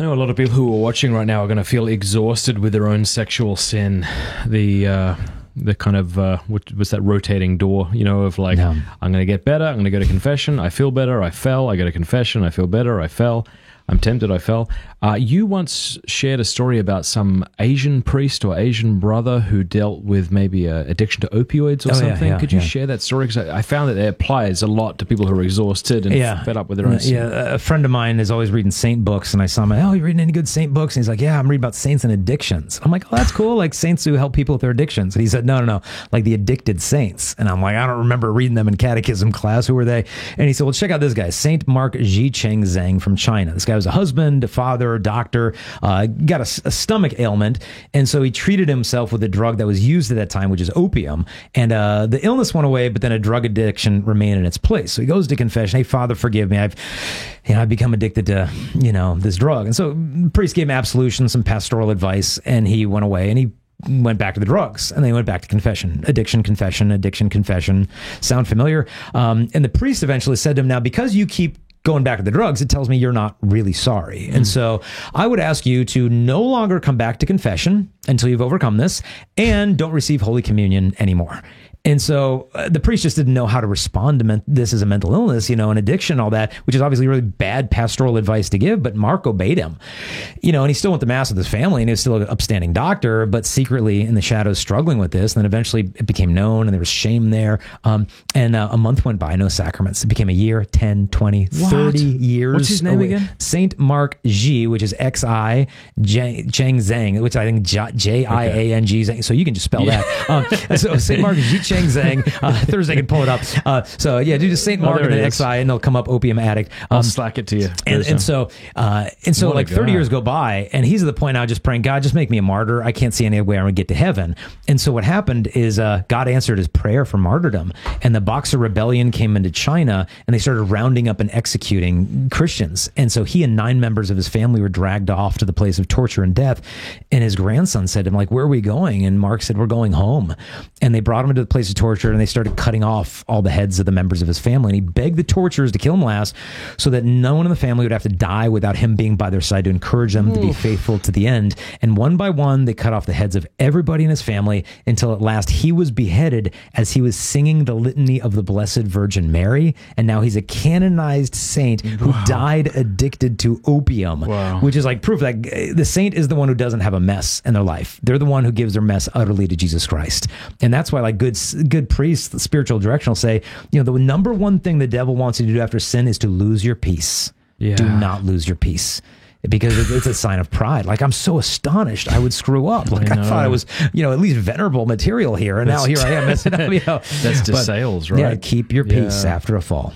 I know a lot of people who are watching right now are going to feel exhausted with their own sexual sin. The kind of, what was that rotating door, of like, I'm going to get better, I'm going to go to confession, I feel better, I fell, I go to confession, I feel better, I fell, I'm tempted, I fell. You once shared a story about some Asian priest or Asian brother who dealt with maybe addiction to opioids or something. Yeah, Could you share that story? Because I found that it applies a lot to people who are exhausted and fed up with their own sin. Yeah, a friend of mine is always reading saint books, and I saw him, you reading any good saint books? And he's like, yeah, I'm reading about saints and addictions. I'm like, oh, that's cool, like saints who help people with their addictions. And he said, no, like the addicted saints. And I'm like, I don't remember reading them in catechism class. Who were they? And he said, well, check out this guy, Saint Mark Ji from China. This guy was a husband, a father, a doctor, got a stomach ailment, and so he treated himself with a drug that was used at that time, which is opium, and the illness went away, but then a drug addiction remained in its place. So he goes to confession, hey, Father, forgive me, I've become addicted to, this drug. And so the priest gave him absolution, some pastoral advice, and he went away, and he went back to the drugs, and they went back to confession. Addiction, confession. Sound familiar? And the priest eventually said to him, now, because you keep going back to the drugs, it tells me you're not really sorry. And so I would ask you to no longer come back to confession until you've overcome this, and don't receive Holy Communion anymore. And so the priest just didn't know how to respond to this as a mental illness, an addiction, all that, which is obviously really bad pastoral advice to give. But Mark obeyed him, and he still went to mass with his family, and he was still an upstanding doctor, but secretly in the shadows struggling with this. And then eventually it became known, and there was shame there. And a month went by, no sacraments. It became a year, 10, 20, 30 years. What's his name again? Saint Mark Ji, which is Xi Cheng Zhang, which I think Jiang Zhang. So you can just spell that. So Saint Mark Ji Cheng Zhang. Thursday I can pull it up. So do just Saint Mark and then XI, and they'll come up, opium addict. I'll slack it to you. And so like 30 years go by, and he's at the point now just praying, God, just make me a martyr. I can't see any way I'm going to get to heaven. And so what happened is God answered his prayer for martyrdom, and the Boxer Rebellion came into China, and they started rounding up and executing Christians. And so he and 9 members of his family were dragged off to the place of torture and death. And his grandson said to him, like, where are we going? And Mark said, we're going home. And they brought him to the place of torture, and they started cutting off all the heads of the members of his family. And he begged the torturers to kill him last, so that no one in the family would have to die without him being by their side to encourage them to be faithful to the end. And one by one, they cut off the heads of everybody in his family, until at last he was beheaded as he was singing the litany of the Blessed Virgin Mary. And now he's a canonized saint who died addicted to opium, which is like proof that the saint is the one who doesn't have a mess in their life. They're the one who gives their mess utterly to Jesus Christ. And that's why, like, good priests, the spiritual direction will say, the number one thing the devil wants you to do after sin is to lose your peace. Do not lose your peace. Because it's a sign of pride. Like, I'm so astonished I would screw up. Like, I thought I was, at least venerable material here, and now here I am messing up. That's just sales, right? Yeah, keep your peace after a fall.